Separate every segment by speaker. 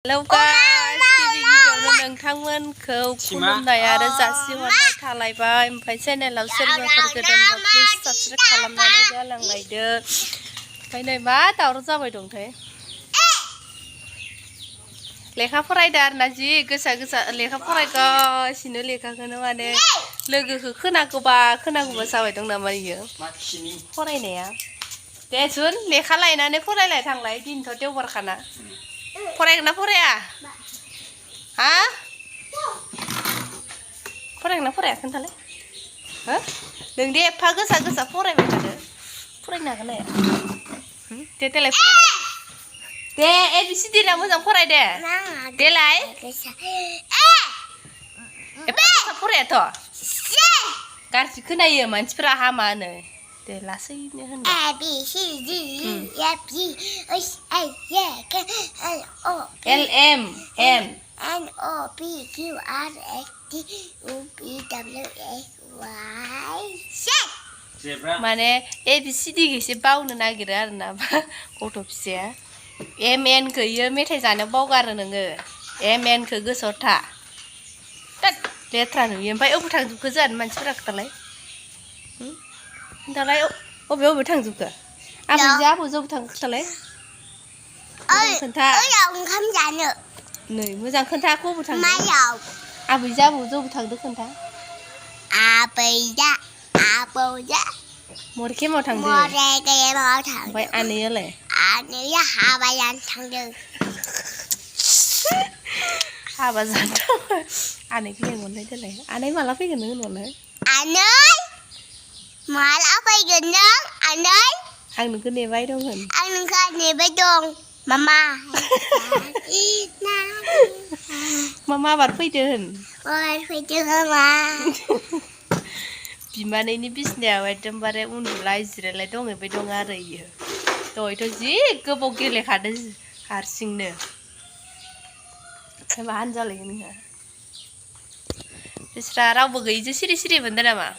Speaker 1: Hello guys, गिबियावनो नोंथांमोनखौ खुलुमनाय आरो जासिहरनाय थालायबाय ओमफ्राय चेनेलाव सोरबाफोर गोदानबा प्लिज साबस्क्राइब खालामनानै गालांलायदो ओमफ्राय नै मा दावराव जाबाय दंथाय लेखा फरायदो आरोना जि गोसा गोसा लेखा फरायगासिनो लेखाखौनो माने लोगोखौ खोनागौबा जाबाय दं नामा इयो फरायनाया दे जुन लेखा लायनानै फरायलाय थांलाय दिनथ' देवबारखाना फरायगोन ना फराया हा फरायगोन ना फराया खोन्थालाय हो नों दे एफा गोसा गोसा फरायबाय थादो फरायनो हागोन ना दे देलाय दे ए बि सि डि ना मोजां फराय दे देलाय एफा गोसा फरायाथ' गाज्रि खोनायो मानसिफोरा हामा होनो दे लासैनो होन A B C D E F G H I J K L O L M N O P Q R S T U V W X Y Z माने A B C D एसे बावनो नागिरो आरोना गथ' फिसाया M N खौ इयो मेथाइ जानो बावगारो नोङो M N खौ गोसोआव था लेथ्रा नुयो ओमफ्राय अबाव थांजोबखो जोंहानि मानसिफोरा खोथालाय दालाय अबे थांजोबखो आबै आबौ जौ थांखो खोथालाय खोन्था ओंखाम जानो नै मोजां खोन्थाखौ अबाव थांदों मायाव आबै आबौ जौ थांदो खोन्था आबै मरखेमाव थांदों ओमफ्राय आनैयालाय आनैया हाबा जानो थांदों हाबा जानो आनैखौ लेंहरनाय देलाय आनै माला फैगोन नों होनहरलाय आनै माला फैगोन नों आनै आं नोंखौ नेबाय दं होन आं नोंखौ नेबाय दं मामा मामा आबाद फैदो होन फैदो मामा बिमानैनि बिसिनायाव एकदमबारे उन्दुलाय जिरायलाय दंहैबाय दं आरो इयो दहायथ' जि गोबाव गेलेखादों हारसिंनो मा होनजालायो नोंहा बिस्रा रावबो गैयिजों सिरि सिरि मोनदों नामा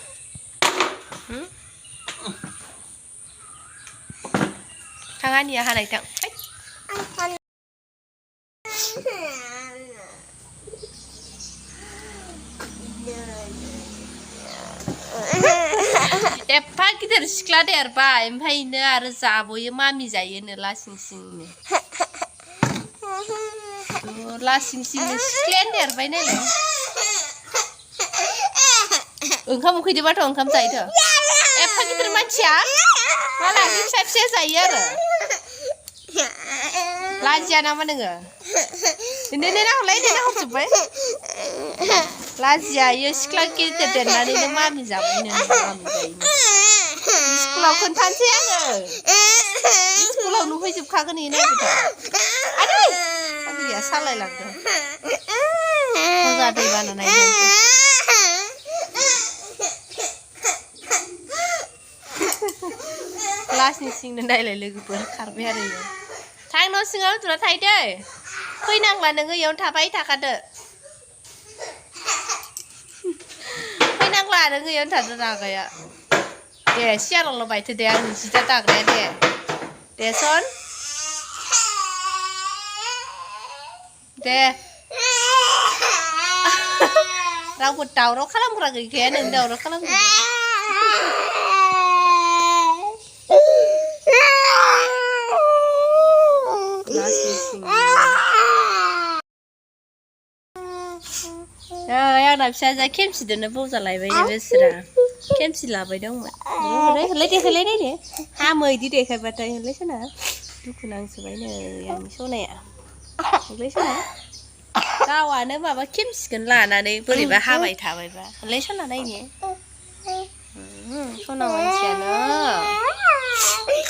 Speaker 1: थाङानिया हानाय थां एफा गिदिर सिख्ला देरबाय ओमफ्रायनो आरो जाबोयो मामि जायोनो लासिं सिंनो लासिं सिंनो सिख्लायानो देरबाय नालाय ओंखाम उखैदोबाथ' ओंखाम जायोथ' एफा गिदिर मानसिया मालाय फिसा फिसा जायो आरो लाजिया नामा नोङो हरलाय हरजोब्बाय लाजिया इयो सिख्ला गिदिर देरनानैनो मामि जाबायनो मामि जायोनो स्कुलाव खोन्थानोसै आङो स्कुलाव नुफैजोबखागोन इयो नायबायथ' आदैया सालायलांदों मोजां दै बाना नायनोसै लासिं सिंनो नायलाय लोगोफोर खारबाय आरो इयो थां न' सिङाव उन्दुना थायो दै फैनांला नोङो इयावनो थाबाय थाखादो फैनांला नोङो इयावनो थादो रागाया दे सियारावल' बायथो दे आंनि जि दा दाग्राया दे सन दे रावबो दावराव खालामग्रा गैखाया नों दावराव खालामग्रा आंना फिसाजोआ खेमसिदोंनो बजालायबायनो बेसोरा खेमसि लाबाय दंमोन हरलाय देखायलाय नायदे हामो इदि देखायबाथाय हरलाय सना दुखु नांसोबायनो आंनि सनाया हरलाय सना गावआनो माबा खेमसिखौनो लानानै बोरैबा हाबाय थाबायबा हरलाय सना नायने सना मानसियानो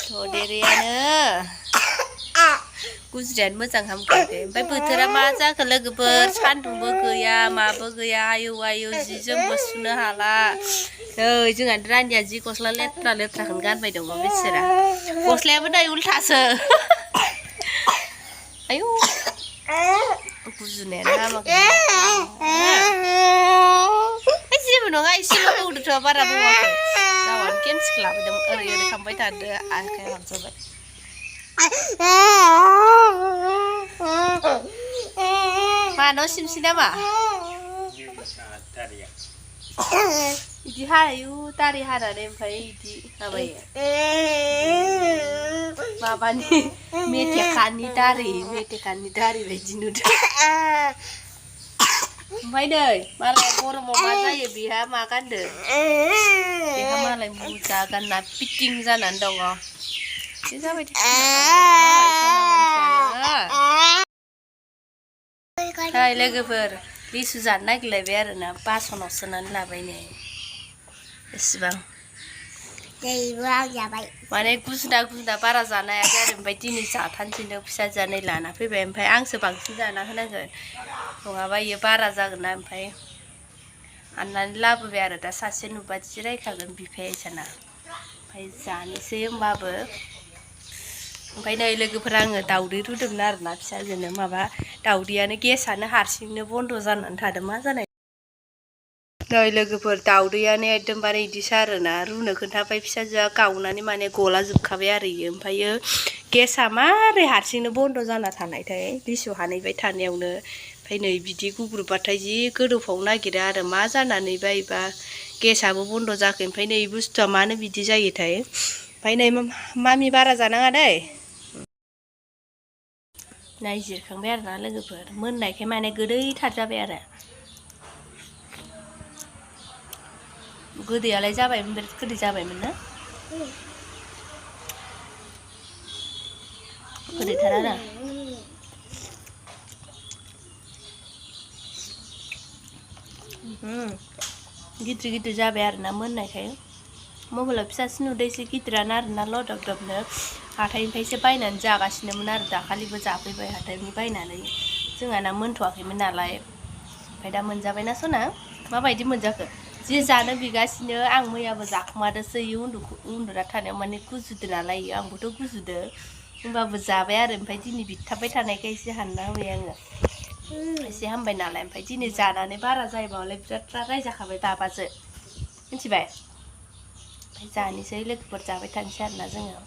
Speaker 1: थदेरियानो गुज्रियानो मोजां हामखादे ओमफ्राय बोथोरा मा जाखो लोगोफोर सान्दुंबो गैया माबो गैया आयौ जि जोमबो सुनो हाला नै जोंहा रानिया जि गस्ला लेथ्राखौनो गानबाय दङ बिसोरा गस्लायाबो नै उल्थासो आयौ गुजुनायानो हामाखै जेबो नङा एसेल' बौदोथ' बारा बौवाखै गावआनो खेमसिखौ लाबोदों ओरै खालामबाय थादो आखाइया हाबजाबाय मा न' सिमसि नामा बिदि हायो दारि हानानै ओमफ्राय बिदि माबायो माबानि मेथेखानि दारि बायदि नुदों ओमफ्राय नै मालाय गरमाव मा जायो बेहा मा गानदों बेहा मालाय मुजा गानना फिटिं जानानै दङ बे जाबाय थाय लोगोफोर लिसु जानो नागिरलायबाय आरोना बासनाव सोनानै लाबाय नै एसेबां माने गुजुना बारा जानो हायाखै आरो ओमफ्राय दिनै जाथानसैनो फिसाजोआ लाना फैबाय ओमफ्राय आंसो बांसिन जाना होनांगोन नङाबा इयो बारा जागोन ना ओमफ्राय हाननानै लाबोबाय आरो दा सासे नुबा जिरायखागोन बिफाया इसाना ओमफ्राय जानोसै होमबाबो ओमफ्राय नै लोगोफोर आङो दाउदै रुदोंमोन आरोना फिसाजोनो माबा दाउदैयानो गेसानो हारसिंनो बन्द' जानानै थादों मा जानाय नै लोगोफोर दाउदैयानो एकदमबारे इदिसो आरोना रुनो खोन्थाबाय फिसाजोआ गावनानै माने गला जोबखाबाय आरो इयो ओमफ्रायो गेसा मारै हारसिंनो बन्द' जाना थानायथाय लिसु हानहैबाय थानायावनो ओमफ्राय नै बिदि गुग्रुबबाथाय जि गोदौफावनो नागिरो आरो मा जानानैबा एबा गेसाबो बन्द' जायाखै ओमफ्राय नै बुस्थुआ मानो बिदि जायोथाय ओमफ्राय नै मामि बारा जानाङा दै नायजिरखांबाय आरोना लोगोफोर मोननायखाय माने गोदैथार जाबाय आरो गोदैयालाय जाबायमोन बिराद गोदै जाबायमोन ना गोदैथार आरो गिदिर जाबाय आरोना मोननायखाय मबाइलाव फिसासो नुदों एसे गिदिरानो आरोना लदबदबनो हाथाइनिफ्रायसो बायनानै जागासिनोमोन आरो दाखालिबो जाफैबाय हाथाइनि बायनानै जोंहाना मोनथ'वाखैमोन नालाय ओमफ्राय दा मोनजाबायना सना माबायदि मोनजाखो जि जानो बिगासिनो आं मैयाबो जाखुमादोंसो इयो उन्दुना थानायाव माने गुजुदो नालाय इयो आंबोथ' गुजुदो होमबाबो जाबाय आरो ओमफ्राय दिनै बिथाबबाय थानायखाय एसे हानना होबाय आङो एसे हामबाय नालाय ओमफ्राय दिनै जानानै बारा जायोबालाय बिराद रायजाखाबाय दाबासो मिथिबाय ओमफ्राय जानोसै लोगोफोर जाबाय थानोसै आरोना जोङो